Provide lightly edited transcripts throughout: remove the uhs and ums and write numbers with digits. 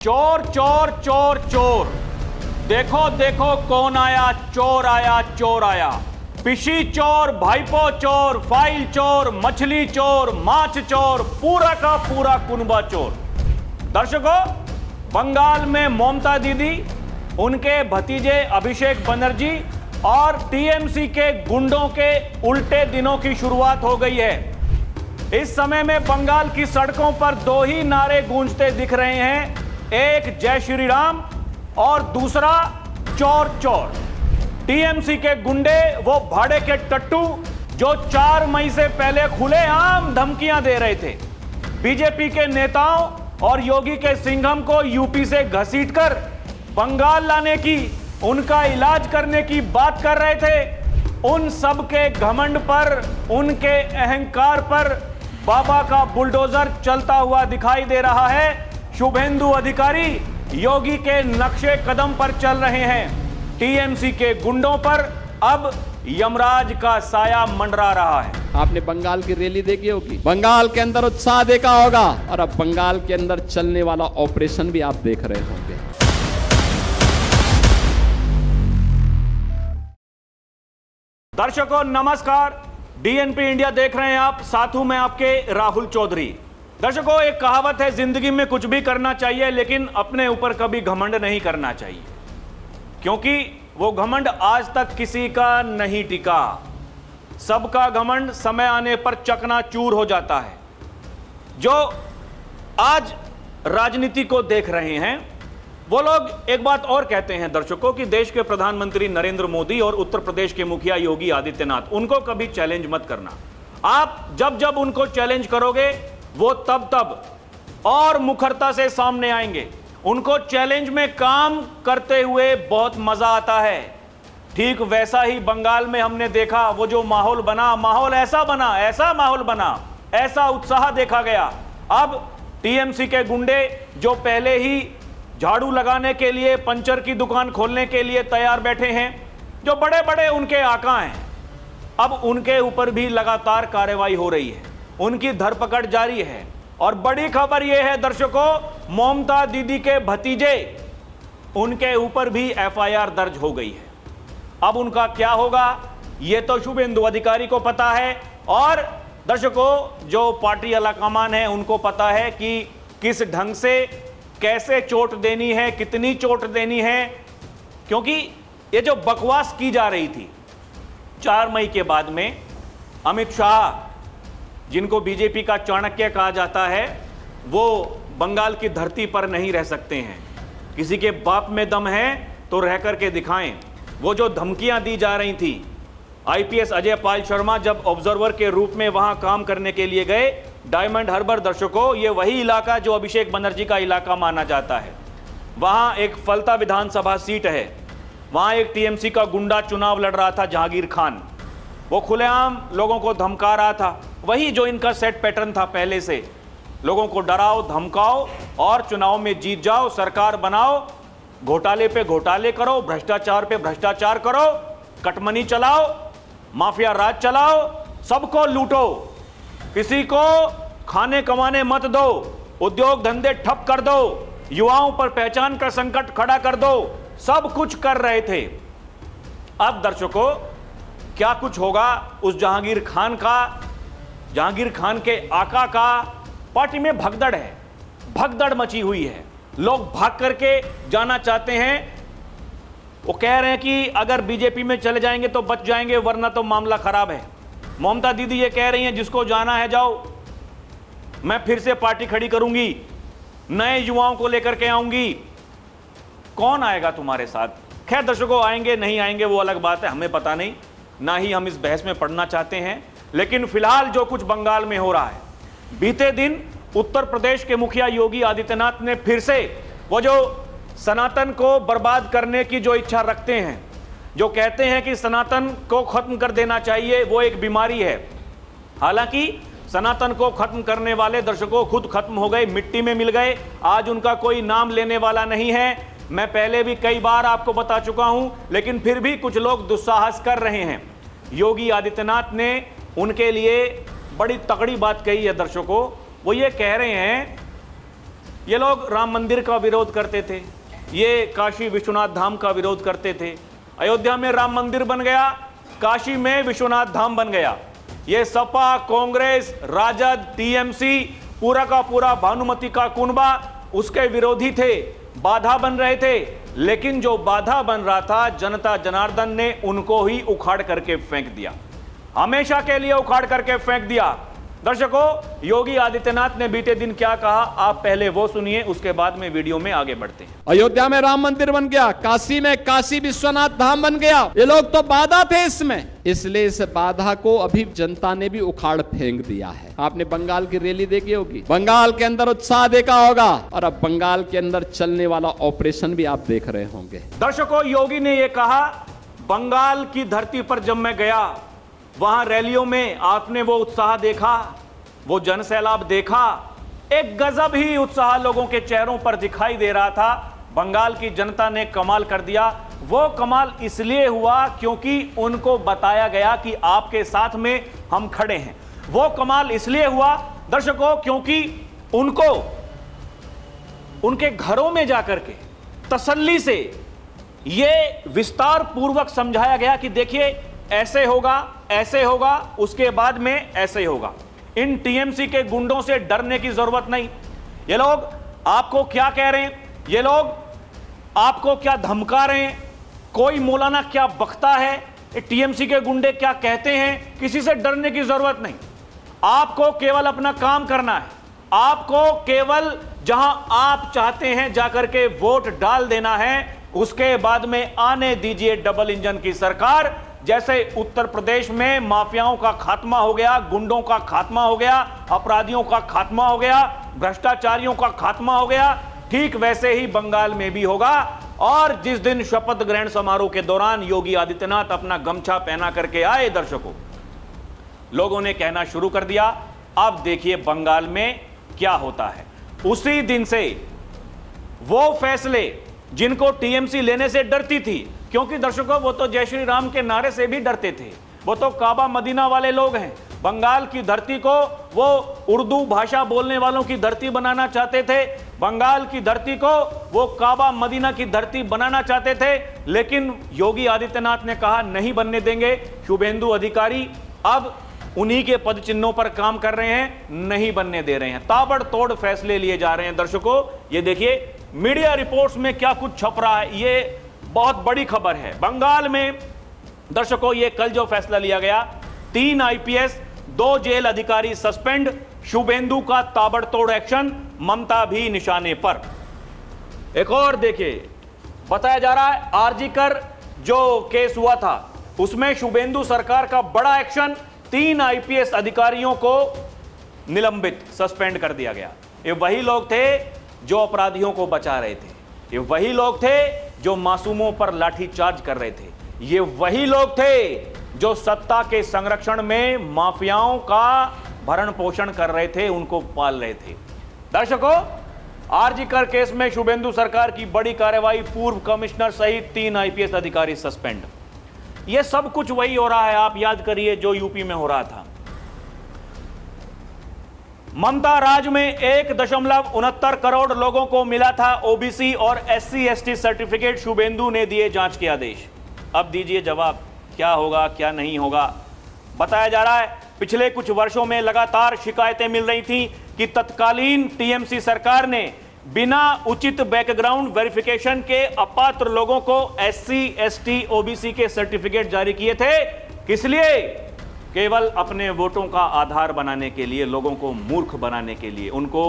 चोर चोर चोर चोर, देखो देखो कौन आया, चोर आया चोर आया। पिशी चोर, भाईपो चोर, फाइल चोर, मछली चोर, माछ चोर, पूरा का पूरा कुनबा चोर। दर्शकों, बंगाल में ममता दीदी, उनके भतीजे अभिषेक बनर्जी और टीएमसी के गुंडों के उल्टे दिनों की शुरुआत हो गई है। इस समय में बंगाल की सड़कों पर दो ही नारे गूंजते दिख रहे हैं, एक जय श्री राम और दूसरा चोर चोर। टीएमसी के गुंडे, वो भाड़े के टट्टू जो 4 मई से पहले खुलेआम धमकियां दे रहे थे, बीजेपी के नेताओं और योगी के सिंघम को यूपी से घसीटकर बंगाल लाने की, उनका इलाज करने की बात कर रहे थे, उन सब के घमंड पर, उनके अहंकार पर बाबा का बुलडोजर चलता हुआ दिखाई दे रहा है। शुभेंदु अधिकारी योगी के नक्शे कदम पर चल रहे हैं। टीएमसी के गुंडों पर अब यमराज का साया मंडरा रहा है। आपने बंगाल की रैली देखी होगी, बंगाल के अंदर उत्साह देखा होगा, और अब बंगाल के अंदर चलने वाला ऑपरेशन भी आप देख रहे होंगे। दर्शकों नमस्कार, डीएनपी इंडिया देख रहे हैं आप, साथ हूं मैं आपके राहुल चौधरी। दर्शकों, एक कहावत है, जिंदगी में कुछ भी करना चाहिए लेकिन अपने ऊपर कभी घमंड नहीं करना चाहिए, क्योंकि वो घमंड आज तक किसी का नहीं टिका। सबका घमंड समय आने पर चकनाचूर हो जाता है। जो आज राजनीति को देख रहे हैं वो लोग एक बात और कहते हैं दर्शकों, कि देश के प्रधानमंत्री नरेंद्र मोदी और उत्तर प्रदेश के मुखिया योगी आदित्यनाथ, उनको कभी चैलेंज मत करना। आप जब जब उनको चैलेंज करोगे वो तब तब और मुखरता से सामने आएंगे। उनको चैलेंज में काम करते हुए बहुत मजा आता है। ठीक वैसा ही बंगाल में हमने देखा, वो जो माहौल बना, माहौल ऐसा बना, ऐसा माहौल बना, ऐसा उत्साह देखा गया। अब टीएमसी के गुंडे जो पहले ही झाड़ू लगाने के लिए, पंचर की दुकान खोलने के लिए तैयार बैठे हैं, जो बड़े बड़े उनके आका हैं, अब उनके ऊपर भी लगातार कार्रवाई हो रही है, उनकी धरपकड़ जारी है। और बड़ी खबर यह है दर्शकों, ममता दीदी के भतीजे, उनके ऊपर भी एफआईआर दर्ज हो गई है। अब उनका क्या होगा यह तो शुभेंदु अधिकारी को पता है, और दर्शकों जो पार्टी अलाकमान है उनको पता है कि किस ढंग से, कैसे चोट देनी है, कितनी चोट देनी है। क्योंकि ये जो बकवास की जा रही थी 4 मई के बाद में, अमित शाह जिनको बीजेपी का चाणक्य कहा जाता है, वो बंगाल की धरती पर नहीं रह सकते हैं। किसी के बाप में दम है तो रह करके दिखाएं। वो जो धमकियां दी जा रही थी, आईपीएस अजय पाल शर्मा जब ऑब्जर्वर के रूप में वहां काम करने के लिए गए डायमंड हार्बर, दर्शकों ये वही इलाका जो अभिषेक बनर्जी का इलाका माना जाता है। वहां एक फलता विधानसभा सीट है, वहां एक टीएमसी का गुंडा चुनाव लड़ रहा था, जहांगीर खान। वो खुलेआम लोगों को धमका रहा था, वही जो इनका सेट पैटर्न था पहले से, लोगों को डराओ, धमकाओ और चुनाव में जीत जाओ, सरकार बनाओ, घोटाले पे घोटाले करो, भ्रष्टाचार पे भ्रष्टाचार करो, कटमनी चलाओ, माफिया राज चलाओ, सबको लूटो, किसी को खाने कमाने मत दो, उद्योग धंधे ठप कर दो, युवाओं पर पहचान का संकट खड़ा कर दो, सब कुछ कर रहे थे। अब दर्शकों क्या कुछ होगा उस जहांगीर खान का, जहांगीर खान के आका का। पार्टी में भगदड़ है, भगदड़ मची हुई है, लोग भाग करके जाना चाहते हैं। वो कह रहे हैं कि अगर बीजेपी में चले जाएंगे तो बच जाएंगे, वरना तो मामला खराब है। ममता दीदी ये कह रही हैं जिसको जाना है जाओ, मैं फिर से पार्टी खड़ी करूंगी, नए युवाओं को लेकर के आऊंगी। कौन आएगा तुम्हारे साथ? खैर दर्शकों, आएंगे नहीं आएंगे वो अलग बात है, हमें पता नहीं, ना ही हम इस बहस में पढ़ना चाहते हैं। लेकिन फिलहाल जो कुछ बंगाल में हो रहा है, बीते दिन उत्तर प्रदेश के मुखिया योगी आदित्यनाथ ने फिर से वो जो सनातन को बर्बाद करने की जो इच्छा रखते हैं, जो कहते हैं कि सनातन को खत्म कर देना चाहिए, वो एक बीमारी है। हालांकि सनातन को खत्म करने वाले दर्शकों खुद खत्म हो गए, मिट्टी में मिल गए, आज उनका कोई नाम लेने वाला नहीं है। मैं पहले भी कई बार आपको बता चुका हूं, लेकिन फिर भी कुछ लोग दुस्साहस कर रहे हैं। योगी आदित्यनाथ ने उनके लिए बड़ी तगड़ी बात कही है दर्शकों। वो ये कह रहे हैं ये लोग राम मंदिर का विरोध करते थे, ये काशी विश्वनाथ धाम का विरोध करते थे। अयोध्या में राम मंदिर बन गया, काशी में विश्वनाथ धाम बन गया। ये सपा, कांग्रेस, राजद, टीएमसी, पूरा का पूरा भानुमति का कुनबा उसके विरोधी थे, बाधा बन रहे थे। लेकिन जो बाधा बन रहा था, जनता जनार्दन ने उनको ही उखाड़ करके फेंक दिया, हमेशा के लिए उखाड़ करके फेंक दिया। दर्शकों, योगी आदित्यनाथ ने बीते दिन क्या कहा, आप पहले वो सुनिए, उसके बाद में वीडियो में आगे बढ़ते हैं। अयोध्या में राम मंदिर बन गया, काशी में काशी विश्वनाथ धाम बन गया। ये लोग तो बाधा थे इसमें, इसलिए इस बाधा को अभी जनता ने भी उखाड़ फेंक दिया है। आपने बंगाल की रैली देखी होगी, बंगाल के अंदर उत्साह देखा होगा, और अब बंगाल के अंदर चलने वाला ऑपरेशन भी आप देख रहे होंगे। दर्शकों, योगी ने यह कहा, बंगाल की धरती पर जब मैं गया, वहां रैलियों में आपने वो उत्साह देखा, वो जनसैलाब देखा, एक गजब ही उत्साह लोगों के चेहरों पर दिखाई दे रहा था। बंगाल की जनता ने कमाल कर दिया। वो कमाल इसलिए हुआ क्योंकि उनको बताया गया कि आपके साथ में हम खड़े हैं। वो कमाल इसलिए हुआ दर्शकों क्योंकि उनको उनके घरों में जाकर के तसल्ली से ये विस्तार पूर्वक समझाया गया कि देखिए ऐसे होगा, उसके बाद में ऐसे होगा। इन टीएमसी के गुंडों से डरने की जरूरत नहीं। ये लोग आपको क्या कह रहे हैं, ये लोग आपको क्या धमका रहे हैं, कोई मौलाना क्या बकता है, टीएमसी के गुंडे क्या कहते हैं, किसी से डरने की जरूरत नहीं। आपको केवल अपना काम करना है, आपको केवल जहां आप चाहते हैं जाकर के वोट डाल देना है। उसके बाद में आने दीजिए डबल इंजन की सरकार। जैसे उत्तर प्रदेश में माफियाओं का खात्मा हो गया, गुंडों का खात्मा हो गया, अपराधियों का खात्मा हो गया, भ्रष्टाचारियों का खात्मा हो गया, ठीक वैसे ही बंगाल में भी होगा। और जिस दिन शपथ ग्रहण समारोह के दौरान योगी आदित्यनाथ अपना गमछा पहना करके आए, दर्शकों, लोगों ने कहना शुरू कर दिया, अब देखिए बंगाल में क्या होता है। उसी दिन से वो फैसले जिनको टीएमसी लेने से डरती थी, क्योंकि दर्शकों वो तो जय श्री राम के नारे से भी डरते थे, वो तो काबा मदीना वाले लोग हैं। बंगाल की धरती को वो उर्दू भाषा बोलने वालों की धरती बनाना चाहते थे, बंगाल की धरती को वो काबा मदीना की धरती बनाना चाहते थे। लेकिन योगी आदित्यनाथ ने कहा नहीं बनने देंगे। शुभेंदु अधिकारी अब उन्हीं के पद चिन्हों पर काम कर रहे हैं, नहीं बनने दे रहे हैं। ताबड़तोड़ फैसले लिए जा रहे हैं। दर्शकों, ये देखिए मीडिया रिपोर्ट्स में क्या कुछ छप रहा है, ये बहुत बड़ी खबर है। बंगाल में दर्शकों ये कल जो फैसला लिया गया, 3 आईपीएस 2 जेल अधिकारी सस्पेंड, शुभेंदु का ताबड़तोड़ एक्शन, ममता भी निशाने पर। एक और देखिए, बताया जा रहा है आरजीकर जो केस हुआ था उसमें शुभेंदु सरकार का बड़ा एक्शन, 3 आईपीएस अधिकारियों को निलंबित, सस्पेंड कर दिया गया। ये वही लोग थे जो अपराधियों को बचा रहे थे, ये वही लोग थे जो मासूमों पर लाठीचार्ज कर रहे थे, ये वही लोग थे जो सत्ता के संरक्षण में माफियाओं का भरण पोषण कर रहे थे, उनको पाल रहे थे। दर्शकों, आरजीकर केस में शुभेंदु सरकार की बड़ी कार्रवाई, पूर्व कमिश्नर सहित 3 आईपीएस अधिकारी सस्पेंड। यह सब कुछ वही हो रहा है, आप याद करिए जो यूपी में हो रहा था। ममता राज में 1.69 करोड़ लोगों को मिला था ओबीसी और एससी एसटी सर्टिफिकेट, शुभेंदु ने दिए जांच के आदेश। अब दीजिए जवाब, क्या होगा क्या नहीं होगा। बताया जा रहा है पिछले कुछ वर्षों में लगातार शिकायतें मिल रही थी कि तत्कालीन टीएमसी सरकार ने बिना उचित बैकग्राउंड वेरिफिकेशन के अपात्र लोगों को एससी एसटी ओबीसी के सर्टिफिकेट जारी किए थे। किस लिए? केवल अपने वोटों का आधार बनाने के लिए, लोगों को मूर्ख बनाने के लिए, उनको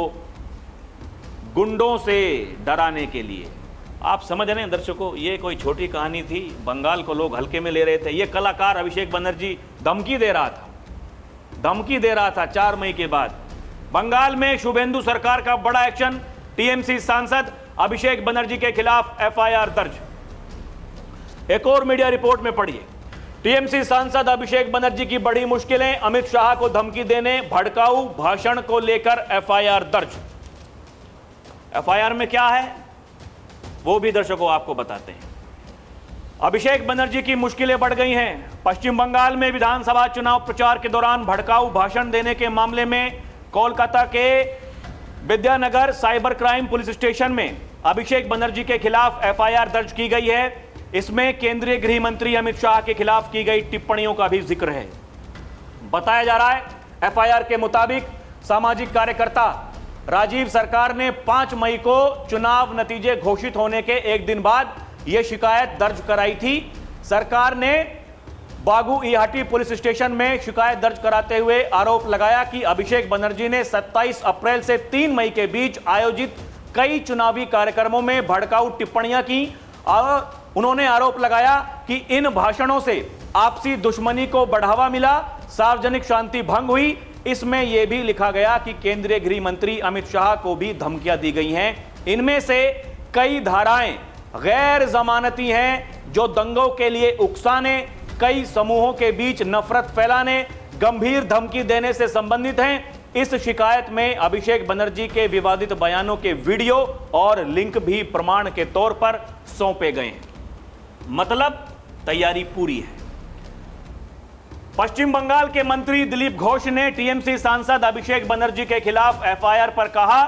गुंडों से डराने के लिए। आप समझ रहे हैं दर्शकों, ये कोई छोटी कहानी थी, बंगाल को लोग हल्के में ले रहे थे। ये कलाकार अभिषेक बनर्जी धमकी दे रहा था 4 मई के बाद। बंगाल में शुभेंदु सरकार का बड़ा एक्शन, टीएमसी सांसद अभिषेक बनर्जी के खिलाफ एफआईआर दर्ज। एक और मीडिया रिपोर्ट में पढ़िए, टीएमसी सांसद अभिषेक बनर्जी की बड़ी मुश्किलें, अमित शाह को धमकी देने, भड़काऊ भाषण को लेकर एफआईआर दर्ज। एफआईआर में क्या है वो भी दर्शकों आपको बताते हैं। अभिषेक बनर्जी की मुश्किलें बढ़ गई हैं। पश्चिम बंगाल में विधानसभा चुनाव प्रचार के दौरान भड़काऊ भाषण देने के मामले में कोलकाता के Vidyanagar cyber crime police station में अभिषेक बनर्जी के खिलाफ एफआईआर दर्ज की गई है। इसमें केंद्रीय गृह मंत्री अमित शाह के खिलाफ की गई टिप्पणियों का भी जिक्र है। बताया जा रहा है एफआईआर के मुताबिक सामाजिक कार्यकर्ता राजीव सरकार ने 5 मई को चुनाव नतीजे घोषित होने के एक दिन बाद यह शिकायत दर्ज कराई थी। सरकार ने बागू इहाटी पुलिस स्टेशन में शिकायत दर्ज कराते हुए आरोप लगाया कि अभिषेक बनर्जी ने 27 अप्रैल से 3 मई के बीच आयोजित कई चुनावी कार्यक्रमों में भड़काऊ टिप्पणियां की और उन्होंने आरोप लगाया कि इन भाषणों से आपसी दुश्मनी को बढ़ावा मिला, सार्वजनिक शांति भंग हुई। इसमें यह भी लिखा गया कि केंद्रीय गृह मंत्री अमित शाह को भी धमकियां दी गई हैं। इनमें से कई धाराएं गैर जमानती हैं जो दंगों के लिए उकसाने, कई समूहों के बीच नफरत फैलाने, गंभीर धमकी देने से संबंधित हैं। इस शिकायत में अभिषेक बनर्जी के विवादित बयानों के वीडियो और लिंक भी प्रमाण के तौर पर सौंपे गए हैं। मतलब तैयारी पूरी है। पश्चिम बंगाल के मंत्री दिलीप घोष ने टीएमसी सांसद अभिषेक बनर्जी के खिलाफ एफआईआर पर कहा,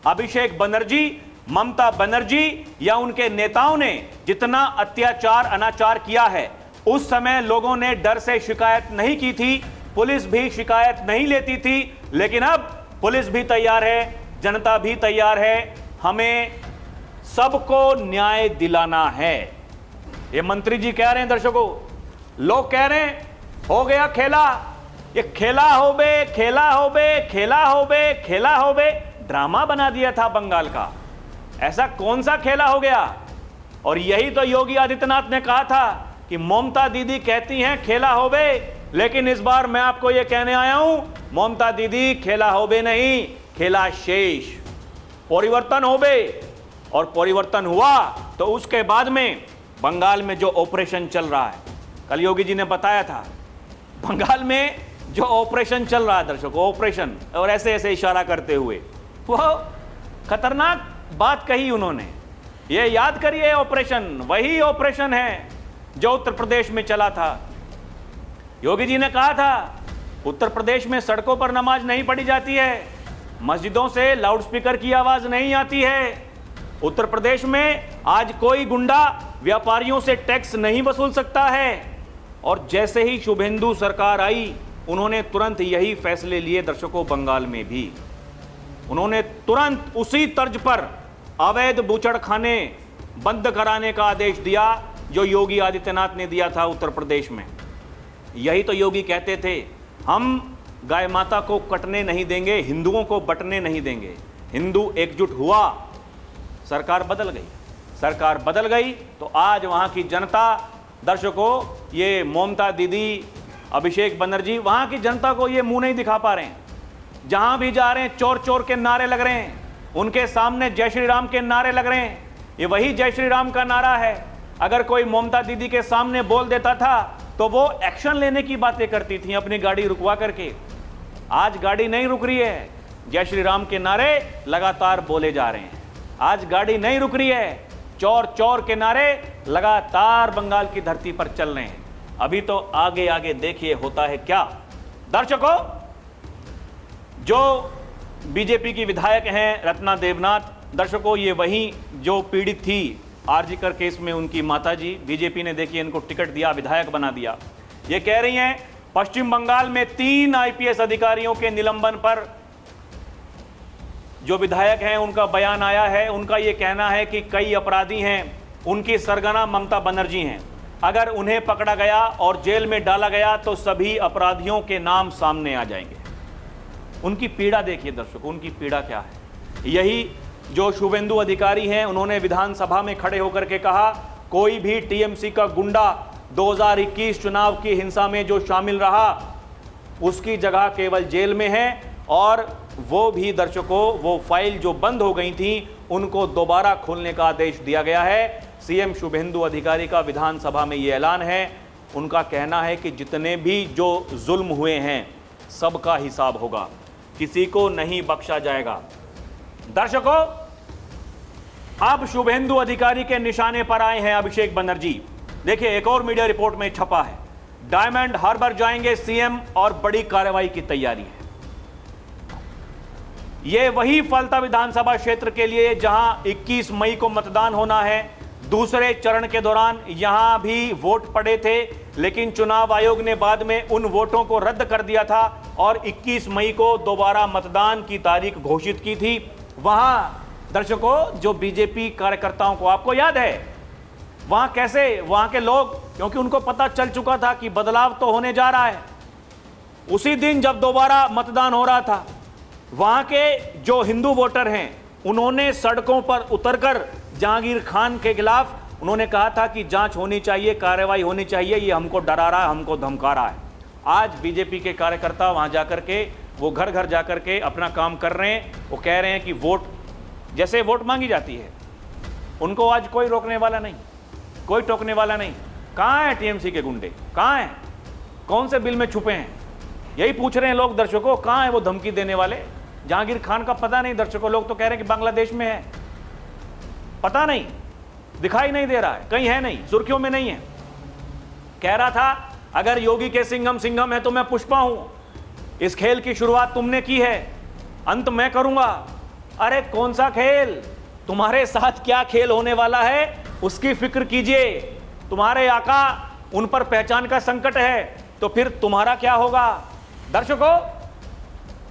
अभिषेक बनर्जी, ममता बनर्जी या उनके नेताओं ने जितना अत्याचार अनाचार किया है उस समय लोगों ने डर से शिकायत नहीं की थी, पुलिस भी शिकायत नहीं लेती थी, लेकिन अब पुलिस भी तैयार है, जनता भी तैयार है, हमें सबको न्याय दिलाना है। ये मंत्री जी कह रहे हैं दर्शकों। लोग कह रहे हैं हो गया खेला, ये खेला हो बे, खेला हो बे, खेला हो बे, खेला हो बे। ड्रामा बना दिया था बंगाल का। ऐसा कौन सा खेला हो गया? और यही तो योगी आदित्यनाथ ने कहा था कि ममता दीदी कहती हैं खेला हो बे, लेकिन इस बार मैं आपको यह कहने आया हूं, ममता दीदी खेला हो बे नहीं, खेला शेष, परिवर्तन हो बे। और परिवर्तन हुआ तो उसके बाद में बंगाल में जो ऑपरेशन चल रहा है, कल योगी जी ने बताया था, बंगाल में जो ऑपरेशन चल रहा है दर्शकों, ऑपरेशन, और ऐसे ऐसे इशारा करते हुए वो खतरनाक बात कही उन्होंने। ये याद करिए, ऑपरेशन वही ऑपरेशन है जो उत्तर प्रदेश में चला था। योगी जी ने कहा था उत्तर प्रदेश में सड़कों पर नमाज नहीं पढ़ी जाती है, मस्जिदों से लाउडस्पीकर की आवाज नहीं आती है, उत्तर प्रदेश में आज कोई गुंडा व्यापारियों से टैक्स नहीं वसूल सकता है। और जैसे ही शुभेंदु सरकार आई उन्होंने तुरंत यही फैसले लिए दर्शकों। बंगाल में भी उन्होंने तुरंत उसी तर्ज पर अवैध बूचड़खाने बंद कराने का आदेश दिया जो योगी आदित्यनाथ ने दिया था उत्तर प्रदेश में। यही तो योगी कहते थे, हम गाय माता को कटने नहीं देंगे, हिंदुओं को बंटने नहीं देंगे। हिंदू एकजुट हुआ, सरकार बदल गई। सरकार बदल गई तो आज वहां की जनता दर्शकों, ये ममता दीदी, अभिषेक बनर्जी, वहां की जनता को ये मुंह नहीं दिखा पा रहे हैं। जहां भी जा रहे हैं चोर चोर के नारे लग रहे हैं, उनके सामने जय श्री राम के नारे लग रहे हैं। ये वही जय श्री राम का नारा है। अगर कोई ममता दीदी के सामने बोल देता था तो वो एक्शन लेने की बातें करती थी अपनी गाड़ी रुकवा करके। आज गाड़ी नहीं रुक रही है, जय श्री राम के नारे लगातार बोले जा रहे हैं। आज गाड़ी नहीं रुक रही है, चोर चोर के नारे लगातार बंगाल की धरती पर चल रहे हैं। अभी तो आगे आगे देखिए होता है क्या। दर्शकों, जो बीजेपी की विधायक हैं रत्ना देवनाथ, दर्शकों ये वही जो पीड़ित थी आरजीकर केस में, उनकी माताजी। बीजेपी ने देखिए इनको टिकट दिया, विधायक बना दिया। ये कह रही हैं पश्चिम बंगाल में 3 आईपीएस अधिकारियों के निलंबन पर जो विधायक हैं उनका बयान आया है। उनका ये कहना है कि कई अपराधी हैं, उनकी सरगना ममता बनर्जी हैं। अगर उन्हें पकड़ा गया और जेल में डाला गया तो सभी अपराधियों के नाम सामने आ जाएंगे। उनकी पीड़ा देखिए दर्शकों, उनकी पीड़ा क्या है। यही जो शुभेंदु अधिकारी हैं, उन्होंने विधानसभा में खड़े होकर के कहा, कोई भी टीएमसी का गुंडा 2021 चुनाव की हिंसा में जो शामिल रहा उसकी जगह केवल जेल में है। और वो भी दर्शकों, वो फाइल जो बंद हो गई थी उनको दोबारा खोलने का आदेश दिया गया है। सीएम शुभेंदु अधिकारी का विधानसभा में ये ऐलान है। उनका कहना है कि जितने भी जो जुल्म हुए हैं सबका हिसाब होगा, किसी को नहीं बख्शा जाएगा। दर्शकों, अब शुभेंदु अधिकारी के निशाने पर आए हैं अभिषेक बनर्जी। देखिए, एक और मीडिया रिपोर्ट में छपा है, डायमंड हार्बर जाएंगे सीएम और बड़ी कार्रवाई की तैयारी है। ये वही फलता विधानसभा क्षेत्र के लिए जहां 21 मई को मतदान होना है। दूसरे चरण के दौरान यहां भी वोट पड़े थे, लेकिन चुनाव आयोग ने बाद में उन वोटों को रद्द कर दिया था और 21 मई को दोबारा मतदान की तारीख घोषित की थी। वहां दर्शकों, जो बीजेपी कार्यकर्ताओं को, आपको याद है वहां कैसे वहां के लोग, क्योंकि उनको पता चल चुका था कि बदलाव तो होने जा रहा है, उसी दिन जब दोबारा मतदान हो रहा था, वहां के जो हिंदू वोटर हैं उन्होंने सड़कों पर उतरकर जहांगीर खान के खिलाफ उन्होंने कहा था कि जांच होनी चाहिए, कार्रवाई होनी चाहिए, ये हमको डरा रहा है, हमको धमका रहा है। आज बीजेपी के कार्यकर्ता वहां जाकर के, वो घर घर जाकर के अपना काम कर रहे हैं। वो कह रहे हैं कि वोट, जैसे वोट मांगी जाती है, उनको आज कोई रोकने वाला नहीं, कोई टोकने वाला नहीं। कहां है टीएमसी के गुंडे, कहां हैं, कौन से बिल में छुपे हैं, यही पूछ रहे हैं लोग। दर्शकों, कहां है वो धमकी देने वाले? जहांगीर खान का पता नहीं दर्शकों, लोग तो कह रहे हैं कि बांग्लादेश में है, पता नहीं, दिखाई नहीं दे रहा है, कहीं है नहीं, सुर्खियों में नहीं है। कह रहा था अगर योगी के सिंघम सिंघम है तो मैं पुष्पा हूं, इस खेल की शुरुआत तुमने की है, अंत मैं करूंगा। अरे कौन सा खेल, तुम्हारे साथ क्या खेल होने वाला है उसकी फिक्र कीजिए। तुम्हारे आका, उन पर पहचान का संकट है, तो फिर तुम्हारा क्या होगा? दर्शकों,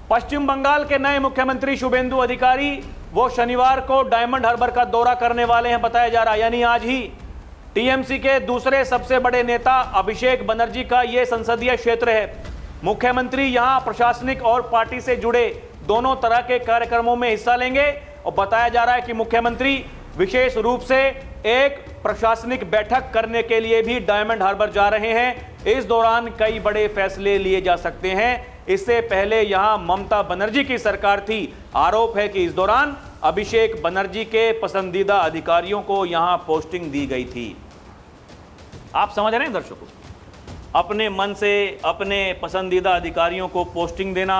पश्चिम बंगाल के नए मुख्यमंत्री शुभेंदु अधिकारी वो शनिवार को डायमंड हार्बर का दौरा करने वाले हैं, बताया जा रहा है, यानी आज ही। टीएमसी के दूसरे सबसे बड़े नेता अभिषेक बनर्जी का यह संसदीय क्षेत्र है। मुख्यमंत्री यहां प्रशासनिक और पार्टी से जुड़े दोनों तरह के कार्यक्रमों में हिस्सा लेंगे और बताया जा रहा है कि मुख्यमंत्री विशेष रूप से एक प्रशासनिक बैठक करने के लिए भी डायमंड हार्बर जा रहे हैं। इस दौरान कई बड़े फैसले लिए जा सकते हैं। इससे पहले यहां ममता बनर्जी की सरकार थी। आरोप है कि इस दौरान अभिषेक बनर्जी के पसंदीदा अधिकारियों को यहां पोस्टिंग दी गई थी। आप समझ रहे हैं दर्शकों, अपने मन से अपने पसंदीदा अधिकारियों को पोस्टिंग देना,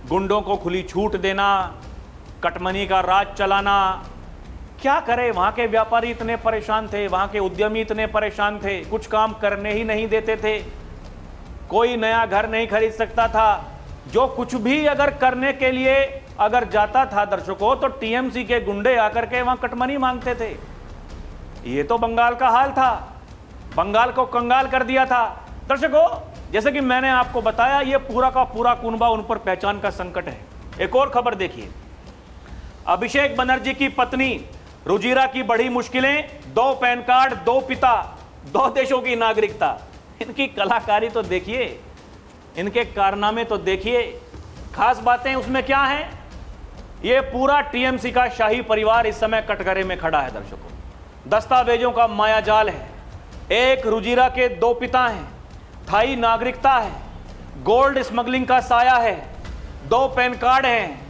गुंडों को खुली छूट देना, कटमनी का राज चलाना। क्या करे, वहां के व्यापारी इतने परेशान थे, वहां के उद्यमी इतने परेशान थे, कुछ काम करने ही नहीं देते थे, कोई नया घर नहीं खरीद सकता था। जो कुछ भी अगर करने के लिए अगर जाता था दर्शकों, तो टीएमसी के गुंडे आकर के वहां कटमनी मांगते थे। ये तो बंगाल का हाल था, बंगाल को कंगाल कर दिया था। दर्शकों, जैसे कि मैंने आपको बताया, ये पूरा का पूरा कुनबा, उन पर पहचान का संकट है। एक और खबर देखिए, अभिषेक बनर्जी की पत्नी रुजिरा की बड़ी मुश्किलें, 2 पैन कार्ड, 2 पिता, 2 देशों की नागरिकता। इनकी कलाकारी तो देखिए, इनके कारनामे तो देखिए, खास बातें उसमें क्या हैं। ये पूरा टीएमसी का शाही परिवार इस समय कटघरे में खड़ा है दर्शकों। दस्तावेजों का मायाजाल है। एक रुजिरा के 2 पिता हैं, थाई नागरिकता है, गोल्ड स्मगलिंग का साया है, 2 पैन कार्ड हैं,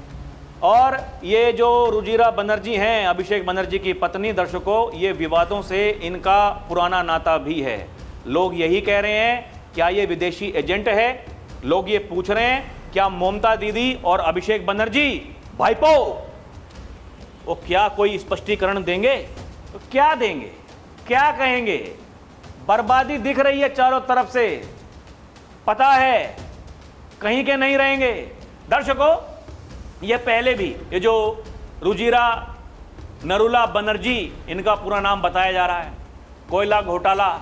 और ये जो रुजिरा बनर्जी हैं, अभिषेक बनर्जी की पत्नी, दर्शकों, ये विवादों से इनका पुराना नाता भी है। लोग यही कह रहे हैं, क्या ये विदेशी एजेंट है? लोग ये पूछ रहे हैं, क्या ममता दीदी और अभिषेक बनर्जी भाईपो वो क्या कोई स्पष्टीकरण देंगे? तो क्या देंगे, क्या कहेंगे? बर्बादी दिख रही है चारों तरफ से, पता है कहीं के नहीं रहेंगे। दर्शकों, ये पहले भी, ये जो रुजिरा नरूला बनर्जी, इनका पूरा नाम बताया जा रहा है, कोयला घोटाला,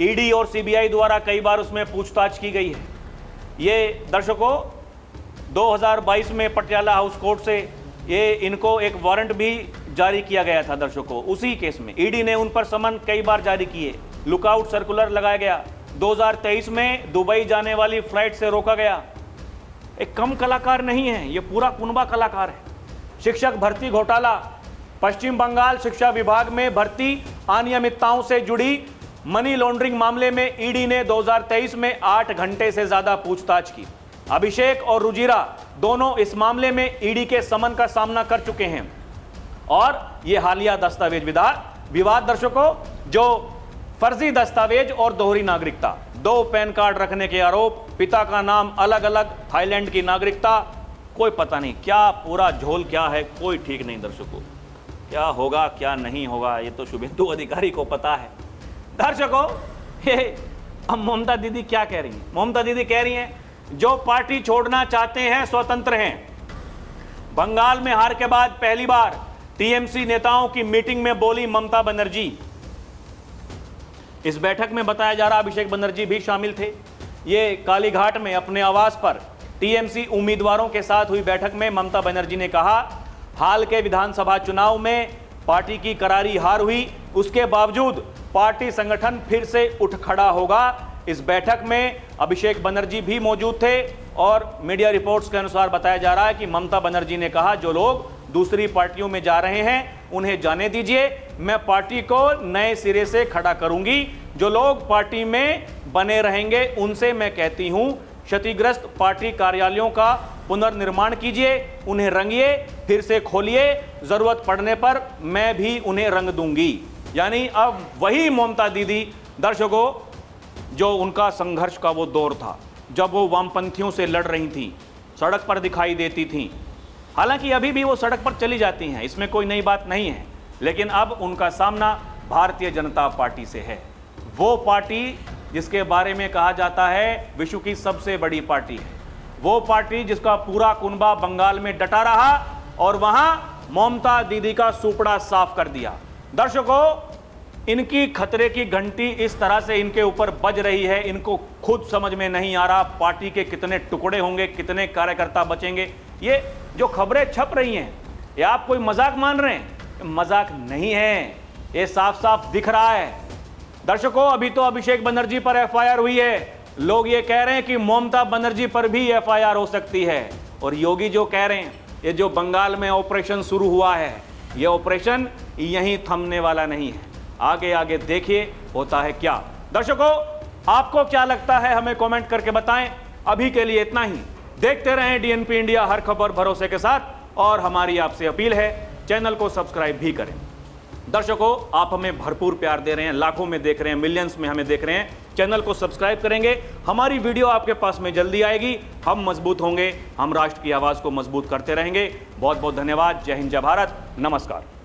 ईडी और सीबीआई द्वारा कई बार उसमें पूछताछ की गई है। ये दर्शकों, 2022 में पटियाला हाउस कोर्ट से ये इनको एक वारंट भी जारी किया गया था दर्शकों। उसी केस में ईडी ने उन पर समन कई बार जारी किए, लुकआउट सर्कुलर लगाया गया। 2023 में दुबई जाने वाली फ्लाइट से रोका गया। एक कम कलाकार नहीं है, ये पूरा कुनबा कलाकार है। शिक्षक भर्ती घोटाला, पश्चिम बंगाल शिक्षा विभाग में भर्ती अनियमितताओं से जुड़ी मनी लॉन्ड्रिंग मामले में ईडी ने 2023 में 8 घंटे से ज्यादा पूछताछ की। अभिषेक और रुजिरा दोनों इस मामले में ईडी के समन का सामना कर चुके हैं। और यह हालिया दस्तावेज विवाद दर्शकों, जो फर्जी दस्तावेज और दोहरी नागरिकता, 2 पैन कार्ड रखने के आरोप, पिता का नाम अलग अलग, थाईलैंड की नागरिकता, कोई पता नहीं क्या पूरा झोल क्या है, कोई ठीक नहीं दर्शकों। क्या होगा क्या नहीं होगा, ये तो शुभेंदु अधिकारी को पता है। दर्शकों, अब ममता दीदी क्या कह रही हैं? ममता दीदी कह रही हैं, जो पार्टी छोड़ना चाहते हैं स्वतंत्र हैं, बंगाल में हार के बाद पहली बार टीएमसी नेताओं की मीटिंग में बोली ममता बनर्जी। इस बैठक में बताया जा रहा अभिषेक बनर्जी भी शामिल थे। ये कालीघाट में अपने आवास पर टीएमसी उम्मीदवारों के साथ हुई बैठक में ममता बनर्जी ने कहा, हाल के विधानसभा चुनाव में पार्टी की करारी हार हुई, उसके बावजूद पार्टी संगठन फिर से उठ खड़ा होगा। इस बैठक में अभिषेक बनर्जी भी मौजूद थे और मीडिया रिपोर्ट्स के अनुसार बताया जा रहा है कि ममता बनर्जी ने कहा, जो लोग दूसरी पार्टियों में जा रहे हैं उन्हें जाने दीजिए, मैं पार्टी को नए सिरे से खड़ा करूंगी। जो लोग पार्टी में बने रहेंगे उनसे मैं कहती हूं, क्षतिग्रस्त पार्टी कार्यालयों का पुनर्निर्माण कीजिए, उन्हें रंगिए, फिर से खोलिए, जरूरत पड़ने पर मैं भी उन्हें रंग दूंगी। यानी अब वही ममता दीदी, दर्शकों, जो उनका संघर्ष का वो दौर था जब वो वामपंथियों से लड़ रही थी, सड़क पर दिखाई देती थी। हालांकि अभी भी वो सड़क पर चली जाती हैं, इसमें कोई नई बात नहीं है, लेकिन अब उनका सामना भारतीय जनता पार्टी से है। वो पार्टी जिसके बारे में कहा जाता है विश्व की सबसे बड़ी पार्टी है, वो पार्टी जिसका पूरा कुनबा बंगाल में डटा रहा और वहां ममता दीदी का सुपड़ा साफ कर दिया। दर्शकों, इनकी खतरे की घंटी इस तरह से इनके ऊपर बज रही है, इनको खुद समझ में नहीं आ रहा पार्टी के कितने टुकड़े होंगे, कितने कार्यकर्ता बचेंगे। ये जो खबरें छप रही हैं, ये आप कोई मजाक मान रहे हैं? मजाक नहीं है, ये साफ साफ दिख रहा है। दर्शकों, अभी तो अभिषेक बनर्जी पर एफआईआर हुई है, लोग ये कह रहे हैं कि ममता बनर्जी पर भी एफआईआर हो सकती है। और योगी जो कह रहे हैं, ये जो बंगाल में ऑपरेशन शुरू हुआ है, ये ऑपरेशन यहीं थमने वाला नहीं है। आगे आगे देखिए होता है क्या। दर्शकों, आपको क्या लगता है हमें कमेंट करके बताएं। अभी के लिए इतना ही। देखते रहें डीएनपी इंडिया, हर खबर भरोसे के साथ। और हमारी आपसे अपील है, चैनल को सब्सक्राइब भी करें। दर्शकों, आप हमें भरपूर प्यार दे रहे हैं, लाखों में देख रहे हैं, मिलियंस में हमें देख रहे हैं। चैनल को सब्सक्राइब करेंगे, हमारी वीडियो आपके पास में जल्दी आएगी, हम मजबूत होंगे, हम राष्ट्र की आवाज को मजबूत करते रहेंगे। बहुत बहुत धन्यवाद। जय हिंद, जय भारत, नमस्कार।